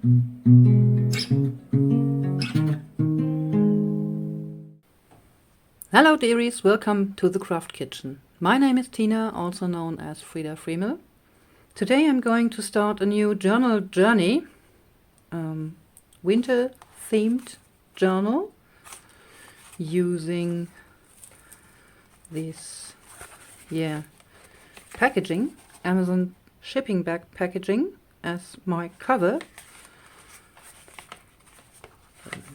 Hello dearies, welcome to the craft kitchen. My name is Tina, also known as FriedaFriemel. Today I'm going to start a new journal journey, winter themed journal, using this packaging, Amazon shipping bag packaging as my cover.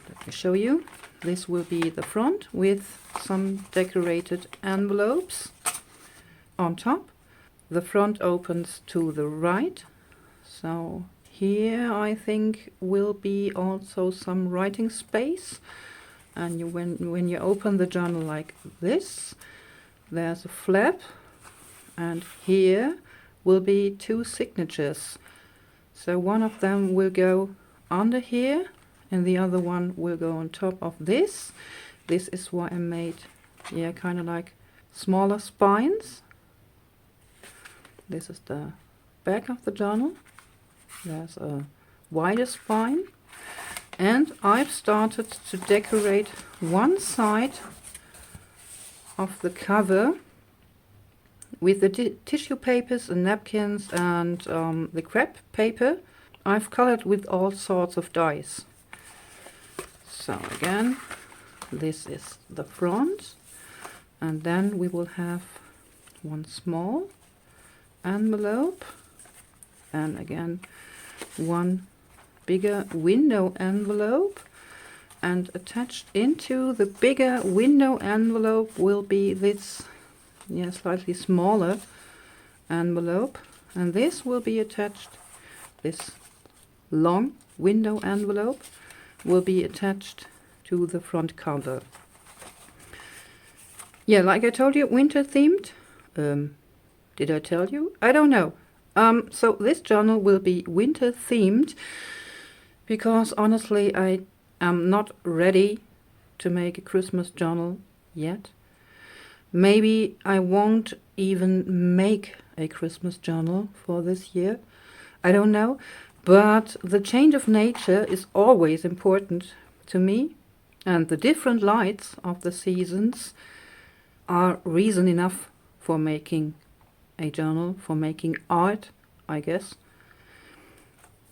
Let me show you. This will be the front with some decorated envelopes on top. The front opens to the right, so here I think will be also some writing space. And when you open the journal like this, there's a flap, and here will be two signatures. So one of them will go under here and the other one will go on top of this. This is why I made kind of like smaller spines. This is the back of the journal. There's a wider spine, and I've started to decorate one side of the cover with the tissue papers and napkins and the crepe paper. I've colored with all sorts of dyes. So again, this is the front, and then we will have one small envelope, and again one bigger window envelope, and attached into the bigger window envelope will be this slightly smaller envelope, and this will be attached, this long window envelope will be attached to the front cover. Like I told you, winter themed. Did I tell you? I don't know. So this journal will be winter themed because honestly I am not ready to make a Christmas journal yet. Maybe I won't even make a Christmas journal for this year. I don't know. But the change of nature is always important to me, and the different lights of the seasons are reason enough for making a journal, for making art, I guess.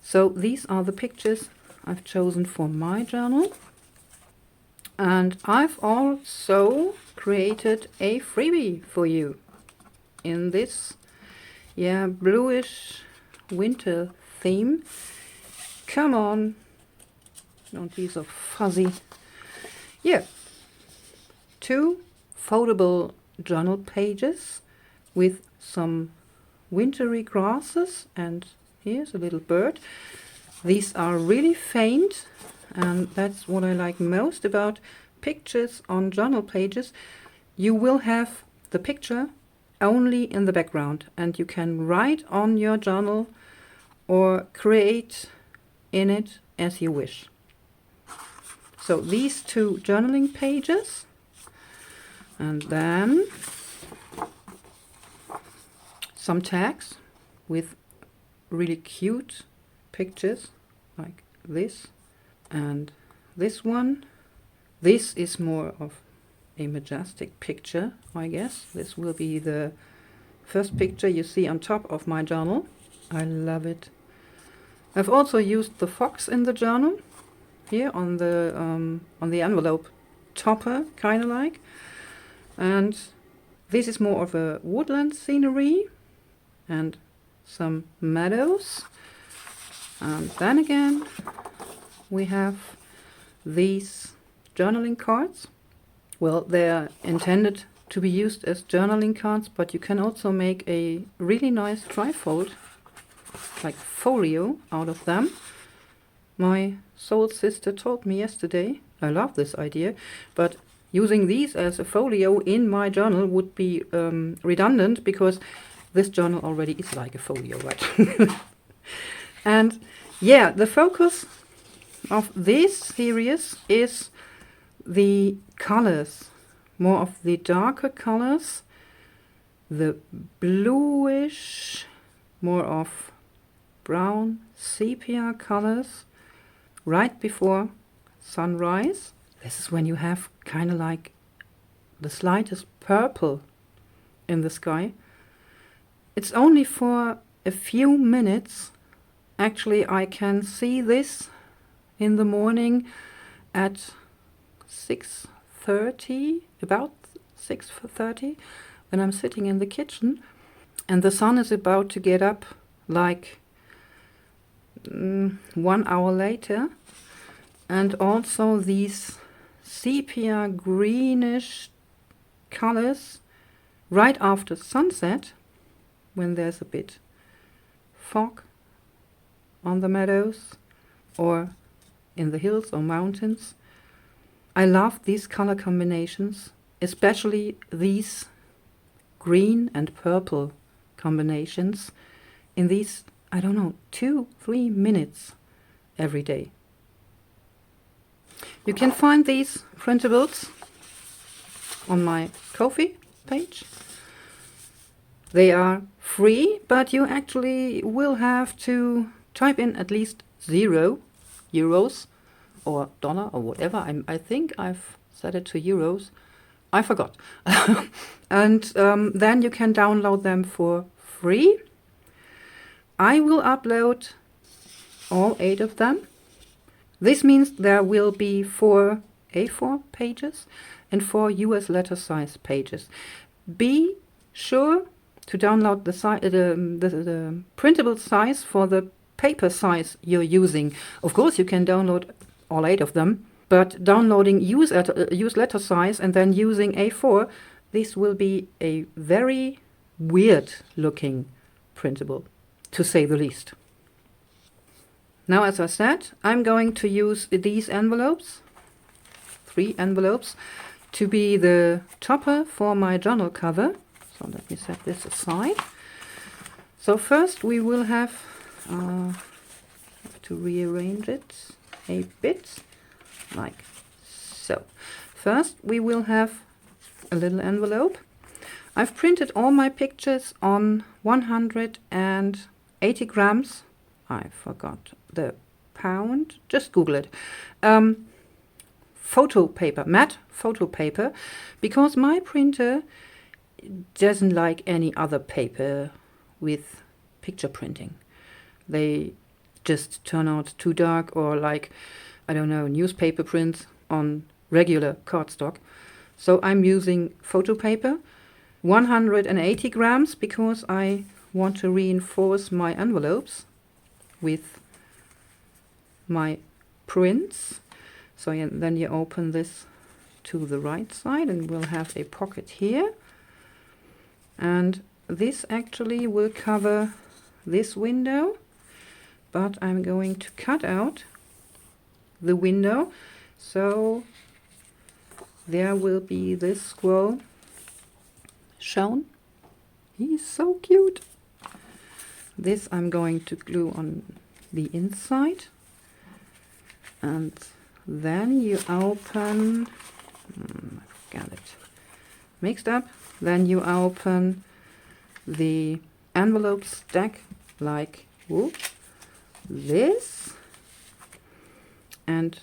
So these are the pictures I've chosen for my journal. And I've also created a freebie for you in this bluish winter theme. Come on, don't be so fuzzy. Two foldable journal pages with some wintry grasses, and here's a little bird. These are really faint, and that's what I like most about pictures on journal pages. You will have the picture only in the background, and you can write on your journal or create in it as you wish. So these two journaling pages, and then some tags with really cute pictures like this and this one. This is more of a majestic picture, I guess. This will be the first picture you see on top of my journal. I love it. I've also used the fox in the journal here on the envelope topper, kind of like. And this is more of a woodland scenery and some meadows. And then again we have these journaling cards. Well, they're intended to be used as journaling cards, but you can also make a really nice trifold, like folio, out of them. My soul sister told me yesterday, I love this idea, but using these as a folio in my journal would be redundant, because this journal already is like a folio, right? And the focus of this series is the colors, more of the darker colors, the bluish, more of brown sepia colors right before sunrise. This is when you have kind of like the slightest purple in the sky. It's only for a few minutes. Actually, I can see this in the morning at 6:30, about 6:30, when I'm sitting in the kitchen and the sun is about to get up like 1 hour later. And also these sepia greenish colors right after sunset, when there's a bit fog on the meadows or in the hills or mountains. I love these color combinations, especially these green and purple combinations in these, I don't know, 2-3 minutes every day. You can find these printables on my Ko-fi page. They are free, but you actually will have to type in at least €0 or dollar or whatever. I think I've set it to euros. I forgot. And then you can download them for free. I will upload all 8 of them. This means there will be 4 A4 pages and 4 US letter size pages. Be sure to download the printable size for the paper size you're using. Of course, you can download all 8 of them, but downloading US letter size and then using A4, this will be a very weird looking printable, to say the least. Now, as I said, I'm going to use these envelopes, 3 envelopes, to be the topper for my journal cover. So let me set this aside. So first we will have to rearrange it a bit, like so. First we will have a little envelope. I've printed all my pictures on 180 grams. I forgot the pound. Just Google it. Photo paper, matte photo paper, because my printer doesn't like any other paper with picture printing. They just turn out too dark, or like, I don't know, newspaper prints on regular cardstock. So I'm using photo paper, 180 grams, because I want to reinforce my envelopes with my prints. So then you open this to the right side and we'll have a pocket here. And this actually will cover this window, but I'm going to cut out the window. So there will be this squirrel shown. He's so cute. This I'm going to glue on the inside. And then you open, I've got it mixed up. Then you open the envelope stack like this, and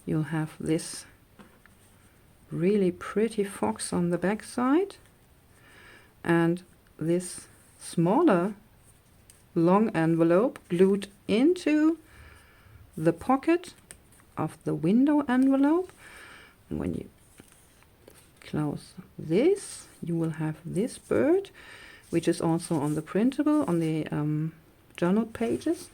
you'll have this really pretty fox on the back side, and this smaller long envelope glued into the pocket of the window envelope. And when you close this, you will have this bird, which is also on the printable, on the journal pages.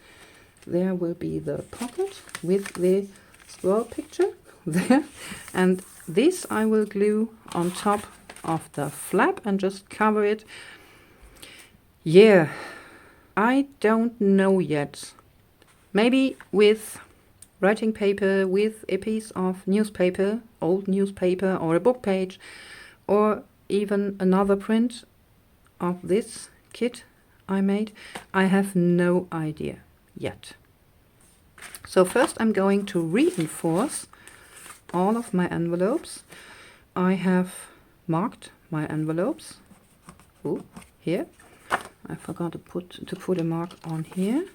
There will be the pocket with the squirrel picture there, and this I will glue on top of the flap and just cover it. Yeah, I don't know yet. Maybe with writing paper, with a piece of newspaper, old newspaper, or a book page, or even another print of this kit I made. I have no idea yet. So first I'm going to reinforce all of my envelopes. I have marked my envelopes here, I forgot to put a mark on here.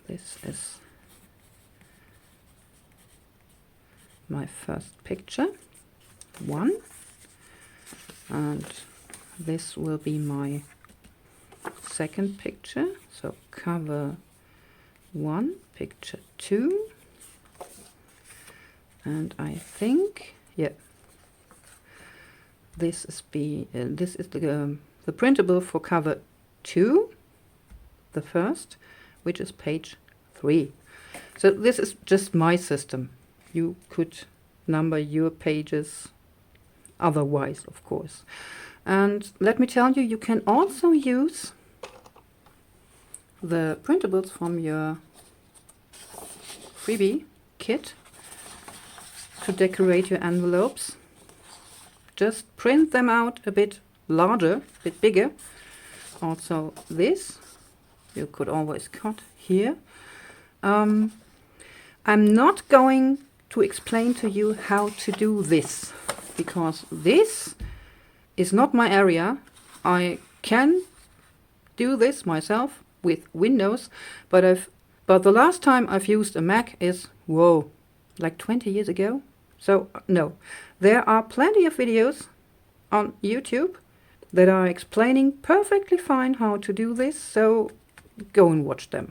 This is my first picture, 1, and this will be my second picture, so cover 1, picture 2, and I think, yeah, this is the printable for cover 2, the first, which is page 3. So this is just my system. You could number your pages otherwise, of course. And let me tell you, you can also use the printables from your freebie kit to decorate your envelopes. Just print them out a bit larger, a bit bigger. Also this, you could always cut here. I'm not going to explain to you how to do this, because this is not my area. I can do this myself with Windows, but the last time I've used a Mac is, whoa, like 20 years ago. So no, there are plenty of videos on YouTube that are explaining perfectly fine how to do this, so go and watch them.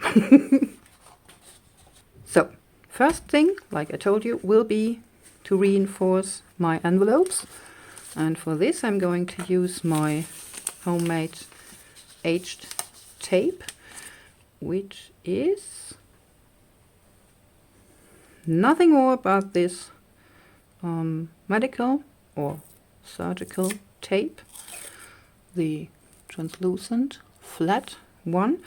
So, first thing, like I told you, will be to reinforce my envelopes. And for this I'm going to use my homemade aged tape, which is nothing more about this medical or surgical tape, the translucent flat one.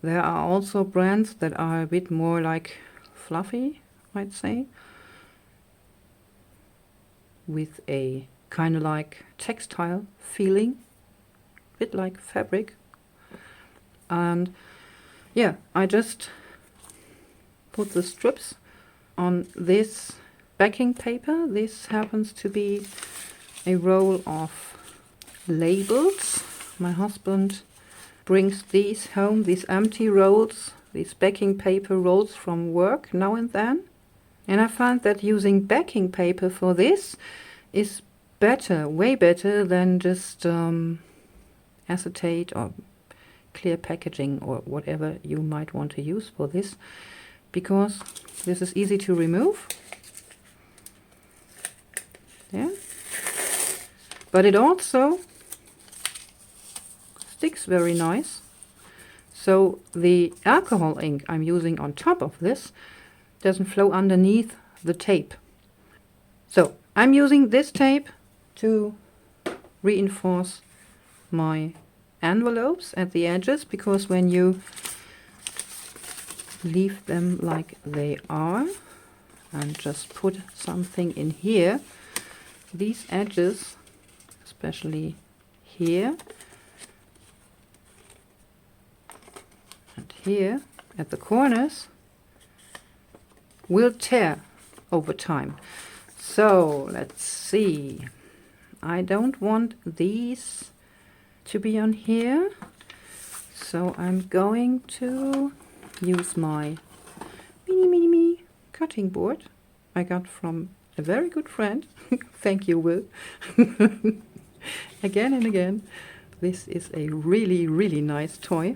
There are also brands that are a bit more like fluffy, I'd say, with a kind of like textile feeling, a bit like fabric. And yeah, I just put the strips on this backing paper. This happens to be a roll of labels. My husband brings these home, these empty rolls, these backing paper rolls from work now and then. And I find that using backing paper for this is better, way better than just acetate or clear packaging or whatever you might want to use for this, because this is easy to remove. Yeah. But it also sticks very nice. So the alcohol ink I'm using on top of this doesn't flow underneath the tape. So I'm using this tape to reinforce my envelopes at the edges, because when you leave them like they are and just put something in here, these edges, especially here and here at the corners, will tear over time. So let's see, I don't want these to be on here, so I'm going to use my mini cutting board I got from a very good friend. Thank you, Will. Again and again. This is a really nice toy.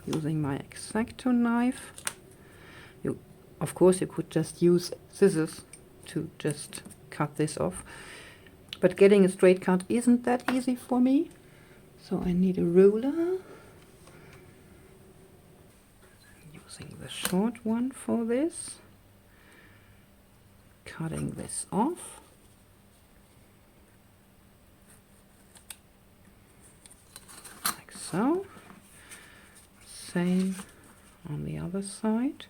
Using my X-Acto knife. Of course you could just use scissors to just cut this off, but getting a straight cut isn't that easy for me, so I need a ruler. Using the short one for this, cutting this off. Like so. Same on the other side.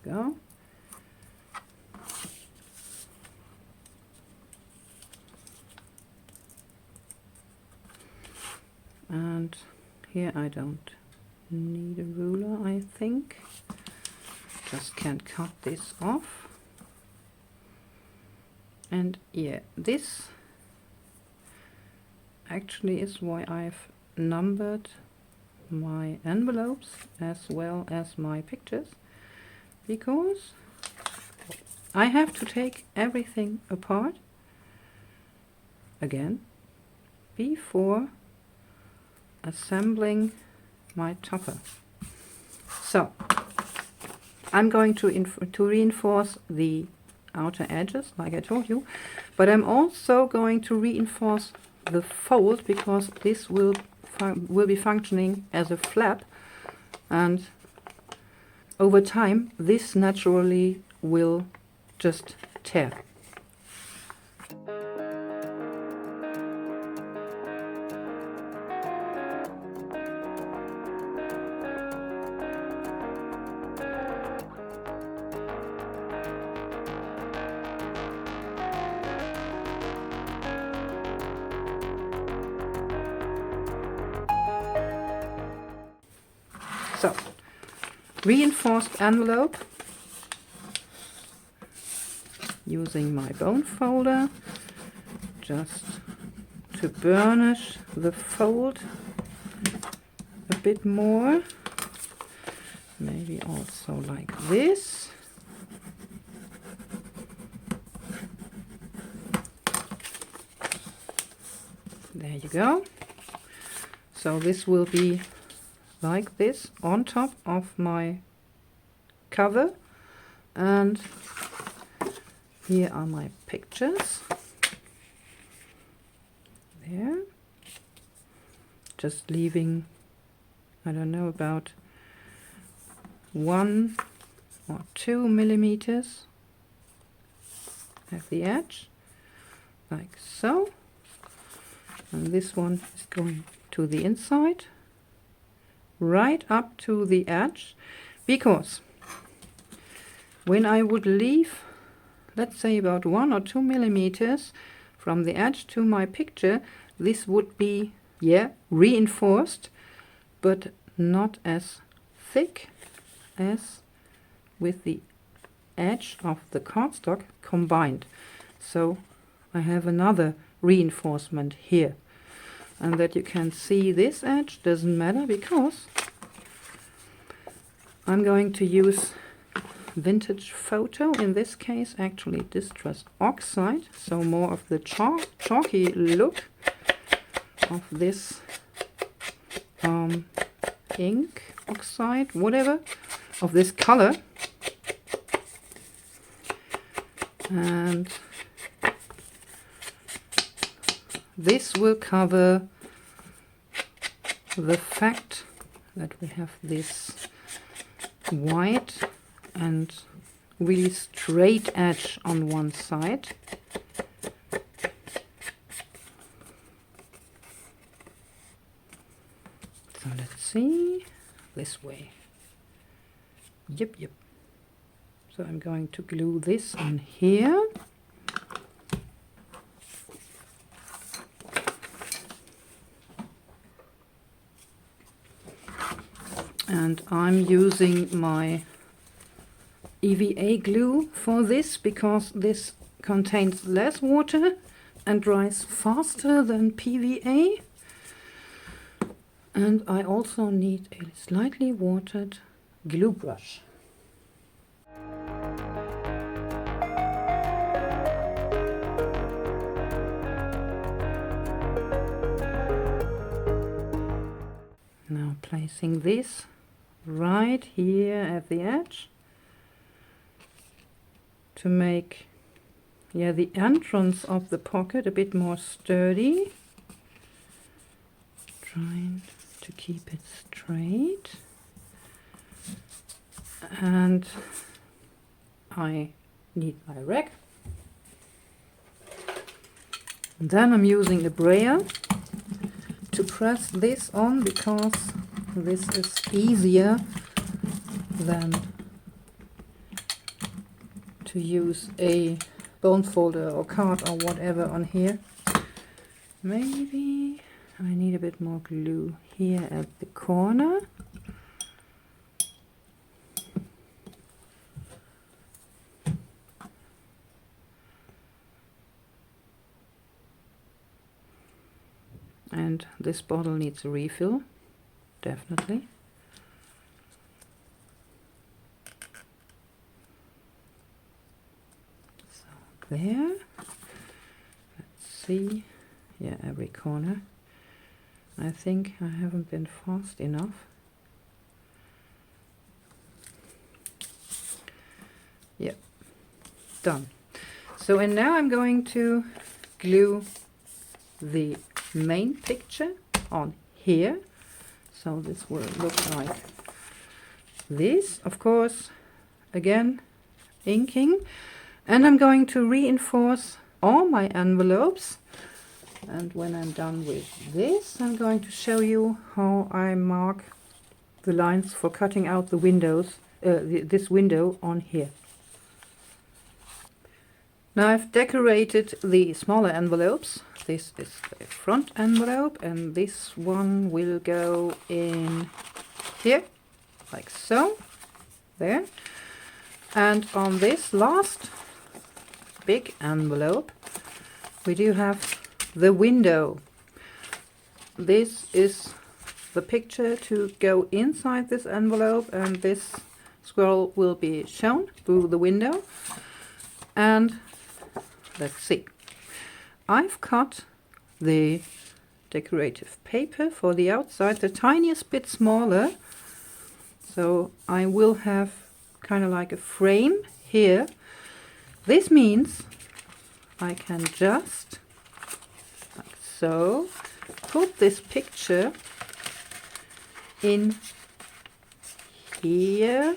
Go. Here I don't need a ruler, I think. Just can cut this off. And yeah, this actually is why I've numbered my envelopes as well as my pictures, because I have to take everything apart again before assembling my topper. So I'm going to reinforce the outer edges like I told you, but I'm also going to reinforce the fold, because this will be functioning as a flap, and over time this naturally will just tear. So, reinforced envelope, using my bone folder just to burnish the fold a bit more, maybe also like this. There you go. So this will be like this on top of my cover, and here are my pictures. There, just leaving, I don't know, about 1 or 2 millimeters at the edge, like so, and this one is going to the inside, right up to the edge, because when I would leave, let's say about 1 or 2 millimeters from the edge to my picture, this would be, yeah, reinforced, but not as thick as with the edge of the cardstock combined. So I have another reinforcement here. And that you can see this edge doesn't matter, because I'm going to use vintage photo, in this case actually distress oxide, so more of the chalky look of this ink oxide, whatever, of this color. And this will cover the fact that we have this white and really straight edge on one side. So let's see, this way. Yep. So I'm going to glue this on here. And I'm using my EVA glue for this, because this contains less water and dries faster than PVA. And I also need a slightly watered glue brush. Now placing this right here at the edge to make, yeah, the entrance of the pocket a bit more sturdy. Trying to keep it straight. And I need my rack. And then I'm using a brayer to press this on, because this is easier than to use a bone folder or card or whatever on here. Maybe I need a bit more glue here at the corner. And this bottle needs a refill, definitely. So there, let's see, yeah, every corner. I think I haven't been fast enough. Yeah, done. So, and now I'm going to glue the main picture on here. So this will look like this, of course, again inking, and I'm going to reinforce all my envelopes. And when I'm done with this, I'm going to show you how I mark the lines for cutting out the windows, this window on here. Now I've decorated the smaller envelopes. This is the front envelope, and this one will go in here, like so, there. And on this last big envelope, we do have the window. This is the picture to go inside this envelope, and this scroll will be shown through the window. And let's see. I've cut the decorative paper for the outside the tiniest bit smaller, so I will have kind of like a frame here. This means I can just, like so, put this picture in here.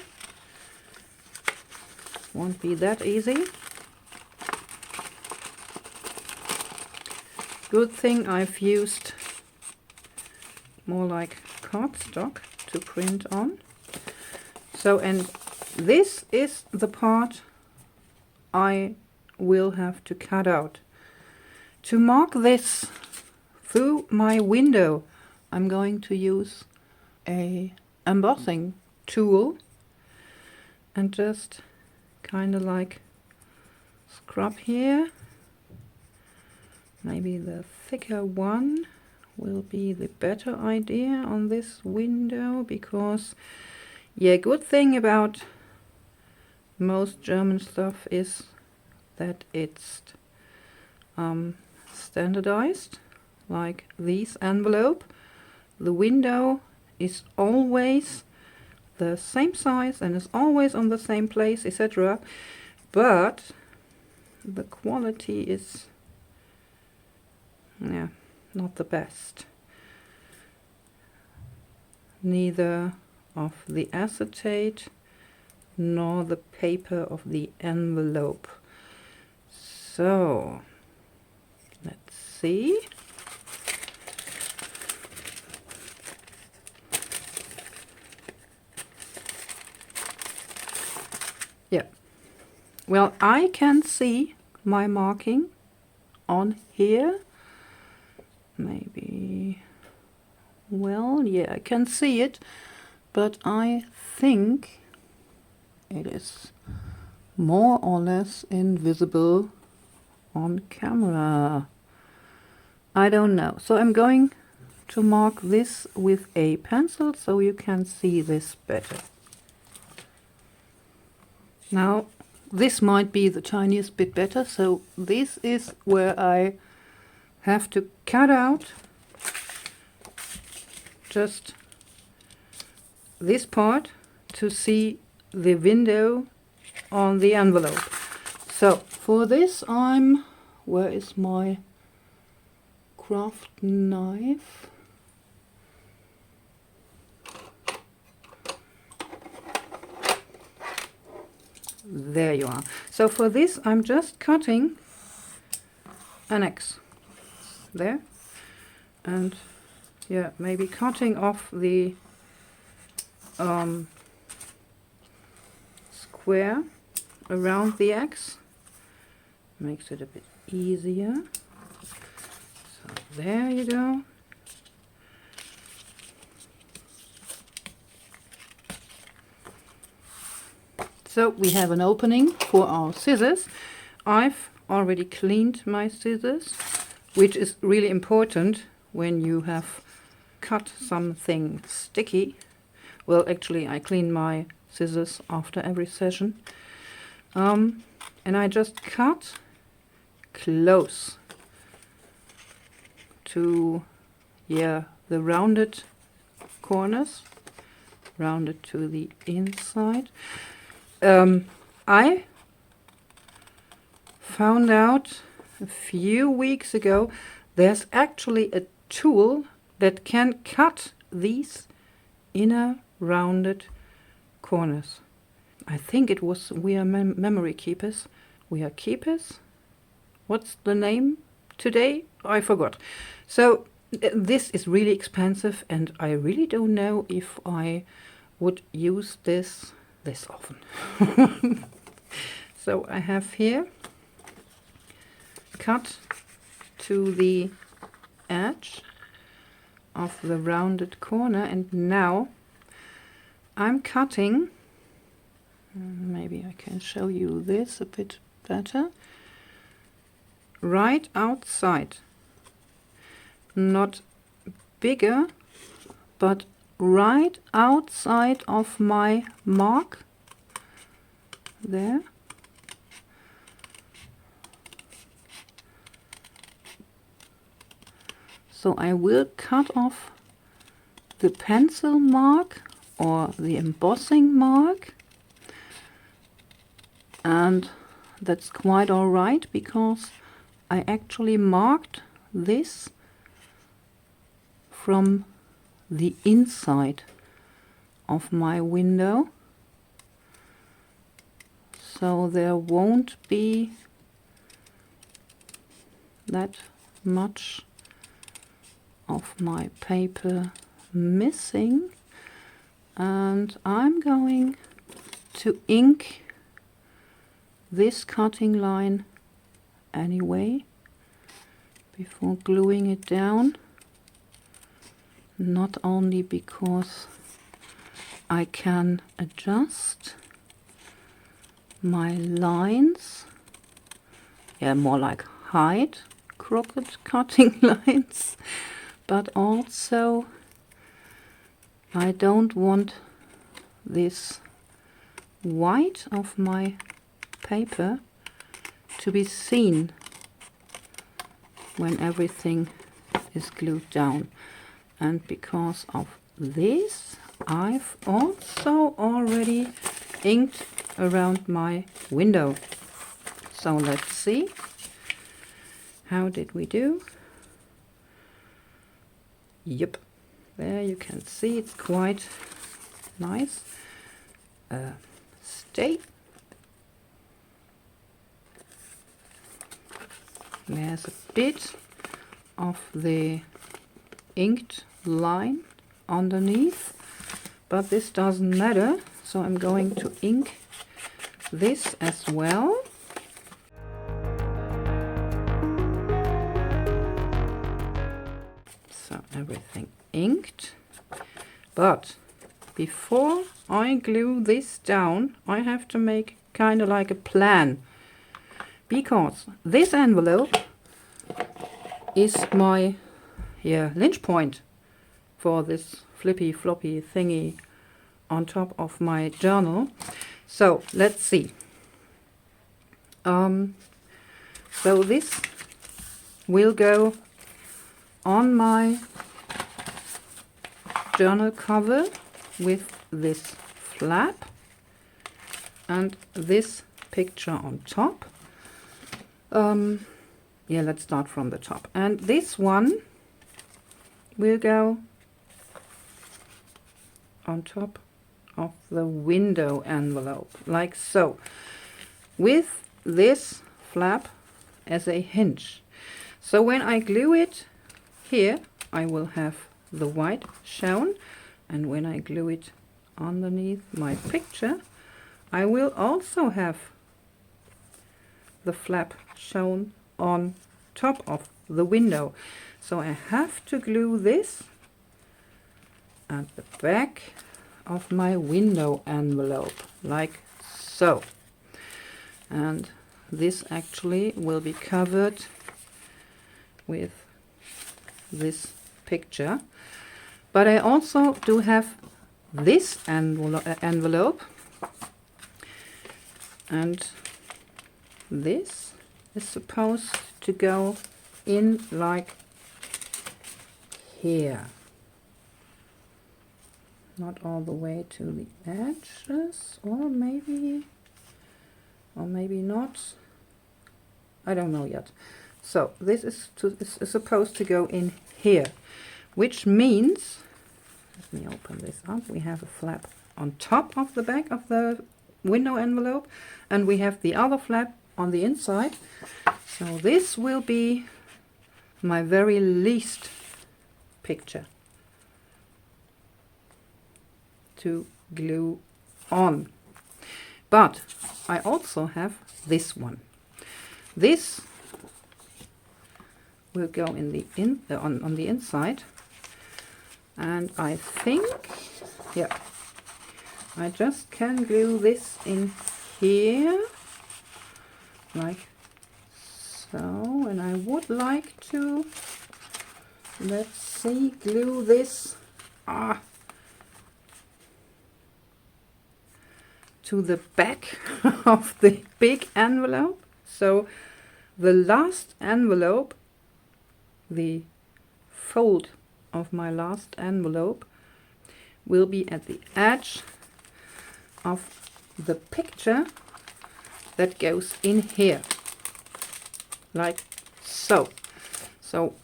Won't be that easy. Good thing I've used more like cardstock to print on. So, and this is the part I will have to cut out. To mark this through my window, I'm going to use a embossing tool and just kind of like scrub here. Maybe the thicker one will be the better idea on this window, because, yeah, good thing about most German stuff is that it's standardized, like this envelope. The window is always the same size and is always on the same place, etc. But the quality is, yeah, not the best. Neither of the acetate nor the paper of the envelope. So let's see. Yeah, well, I can see my marking on here. Maybe, well, yeah, I can see it, but I think it is more or less invisible on camera. I don't know. So I'm going to mark this with a pencil so you can see this better. Now, this might be the tiniest bit better, so this is where I have to cut out just this part to see the window on the envelope. So for this, where is my craft knife? There you are. So for this, I'm just cutting an X there, and yeah, maybe cutting off the square around the X makes it a bit easier. So there you go. So we have an opening for our scissors. I've already cleaned my scissors, which is really important when you have cut something sticky. Well, actually I clean my scissors after every session. And I just cut close to, yeah, the rounded corners, rounded to the inside. I found out a few weeks ago there's actually a tool that can cut these inner rounded corners. I think it was We Are Memory Keepers. We Are Keepers? What's the name today? I forgot. So this is really expensive and I really don't know if I would use this often. So I have here cut to the edge of the rounded corner, and now I'm cutting, maybe I can show you this a bit better, right outside, not bigger, but right outside of my mark there. So I will cut off the pencil mark or the embossing mark, and that's quite alright because I actually marked this from the inside of my window, so there won't be that much of my paper missing. And I'm going to ink this cutting line anyway before gluing it down, not only because I can adjust my lines, yeah, more like hide crooked cutting lines, but also I don't want this white of my paper to be seen when everything is glued down. And because of this, I've also already inked around my window. So let's see, how did we do? Yep, there you can see it's quite nice. Stay. There's a bit of the inked line underneath, but this doesn't matter, so I'm going to ink this as well. So everything inked, but before I glue this down I have to make kind of like a plan, because this envelope is my lynch point for this flippy floppy thingy on top of my journal. So let's see. So this will go on my journal cover with this flap and this picture on top. Yeah, let's start from the top. And this one will go on top of the window envelope, like so, with this flap as a hinge. So when I glue it here, I will have the white shown, and when I glue it underneath my picture, I will also have the flap shown on top of the window. So I have to glue this at the back of my window envelope, like so. And this actually will be covered with this picture. But I also do have this envelope, and this is supposed to go in like here. Not all the way to the edges, or maybe not. I don't know yet. So this is supposed to go in here, which means, let me open this up, we have a flap on top of the back of the window envelope, and we have the other flap on the inside. So this will be my very least picture to glue on. But I also have this one. This will go in the on the inside, and I think, yeah, I just can glue this in here like so, and I would like to, let's see, glue this to the back of the big envelope. So the last envelope, the fold of my last envelope, will be at the edge of the picture that goes in here, like so. So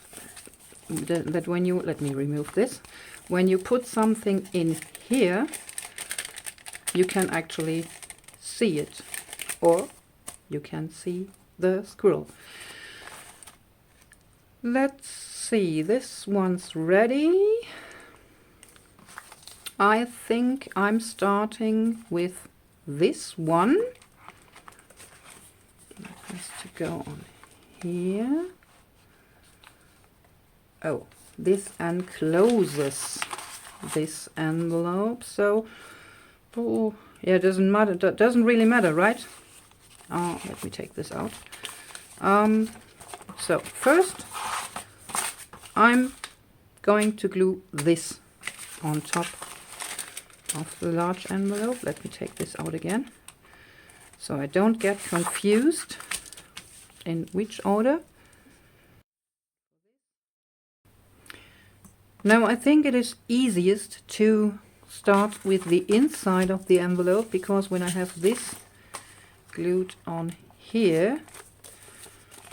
that when you, let me remove this, when you put something in here, you can actually see it, or you can see the squirrel. Let's see, this one's ready. I think I'm starting with this one. It has to go on here. Oh, this encloses this envelope, so oh yeah, it doesn't matter. That doesn't really matter, right? Oh, let me take this out. So first I'm going to glue this on top of the large envelope. Let me take this out again, so I don't get confused in which order. Now I think it is easiest to start with the inside of the envelope, because when I have this glued on here,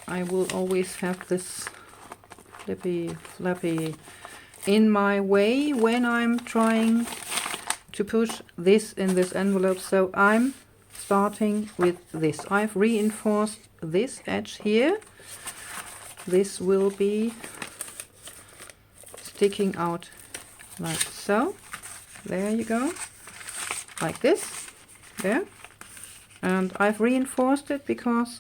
I will always have this flappy in my way when I'm trying to push this in this envelope. So I'm starting with this. I've reinforced this edge here. This will be sticking out like so. There you go, like this, there. And I've reinforced it because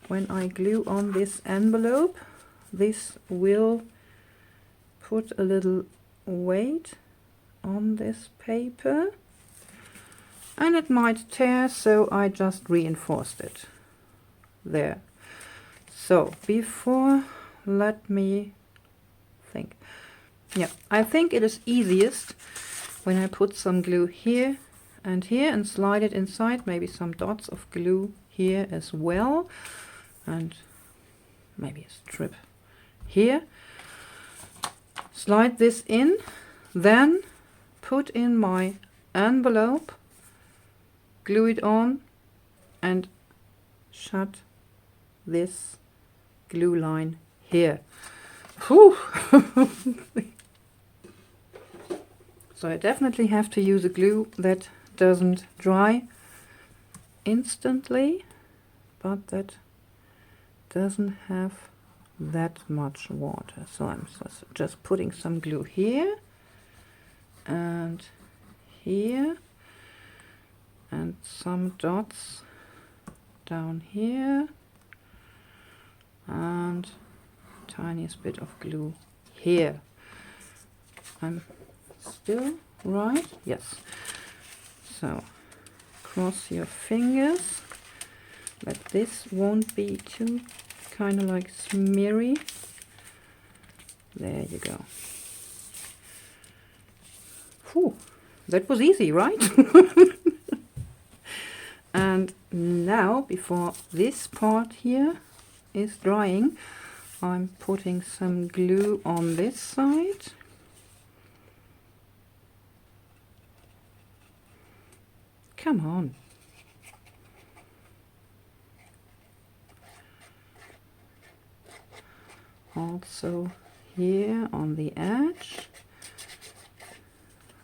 when I glue on this envelope, this will put a little weight on this paper and it might tear, so I just reinforced it there. So before, let me think. Yeah, I think it is easiest when I put some glue here and slide it inside, maybe some dots of glue here as well, and maybe a strip here. Slide this in, then put in my envelope, glue it on, and shut this glue line here. Whew. So I definitely have to use a glue that doesn't dry instantly, but that doesn't have that much water. So I'm just putting some glue here and here, and some dots down here, and tiniest bit of glue here. I'm still right? Yes. So cross your fingers that this won't be too kind of like smeary. There you go. Whew, that was easy, right? And now, before this part here is drying, I'm putting some glue on this side. Come on. Also here on the edge,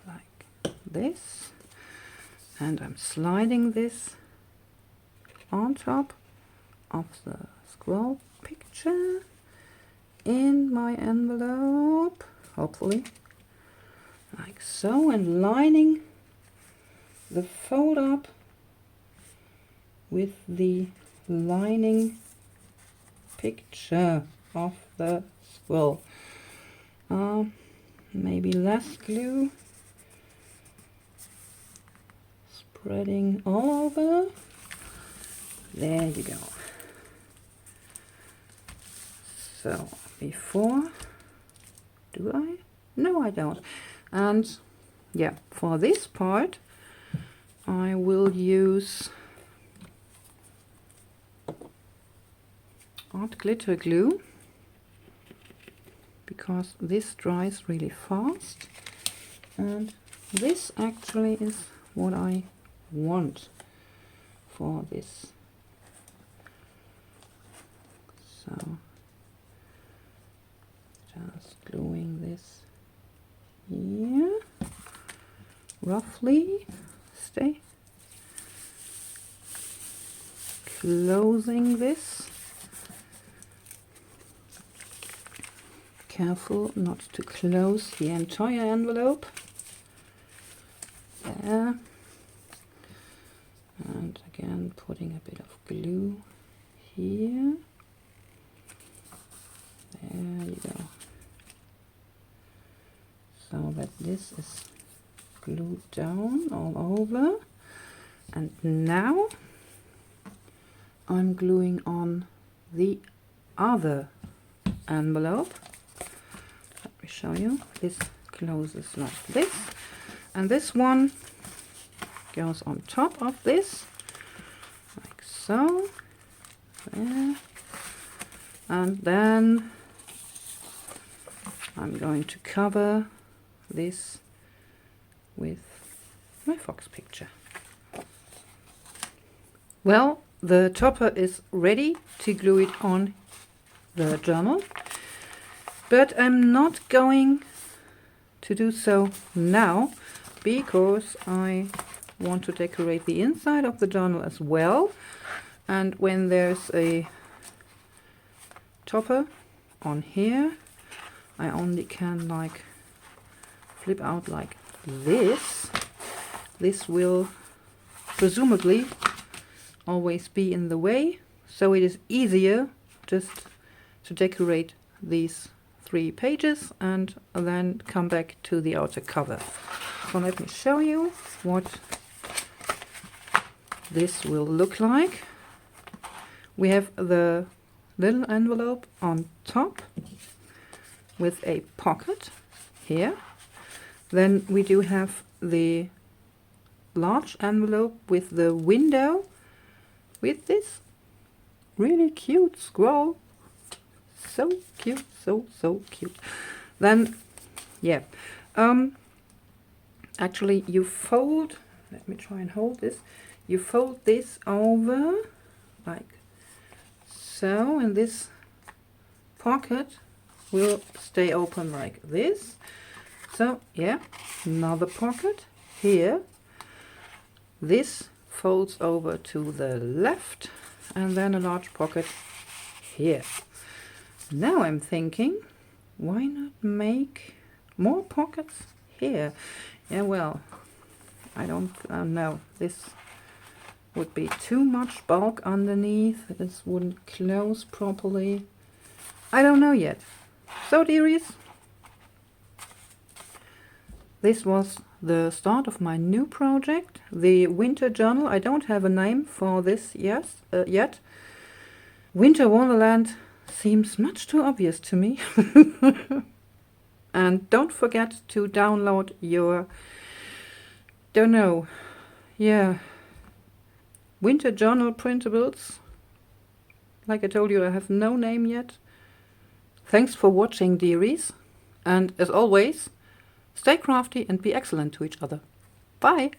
like this. And I'm sliding this on top of the scroll picture in my envelope, hopefully, like so, and lining the fold up with the lining picture of the scroll. Maybe less glue. Spreading all over. There you go. So before, do I? No, I don't. And yeah, for this part I will use art glitter glue because this dries really fast, and this actually is what I want for this. So just gluing this here roughly, stay closing this, careful not to close the entire envelope there. And again putting a bit of glue here. There you go. So that this is glued down all over. And now I'm gluing on the other envelope. Let me show you. This closes like this. And this one goes on top of this, like so, there. And then I'm going to cover this with my fox picture. Well, the topper is ready to glue it on the journal, but I'm not going to do so now because I want to decorate the inside of the journal as well. And when there's a topper on here, I only can like flip out like this. This will presumably always be in the way, so it is easier just to decorate these 3 pages and then come back to the outer cover. So let me show you what this will look like. We have the little envelope on top with a pocket here. Then we do have the large envelope with the window with this really cute scroll. So cute, so cute. Then yeah, actually you fold, let me try and hold this. You fold this over like so, and this pocket will stay open like this. So yeah, another pocket here. This folds over to the left, and then a large pocket here. Now I'm thinking, why not make more pockets here? Yeah, well, I don't know. This would be too much bulk underneath. This wouldn't close properly. I don't know yet. So dearies, this was the start of my new project, the winter journal. I don't have a name for this yet. Winter Wonderland seems much too obvious to me. And don't forget to download your, don't know, yeah, winter journal printables. Like I told you, I have no name yet. Thanks for watching, dearies. And as always, stay crafty and be excellent to each other. Bye!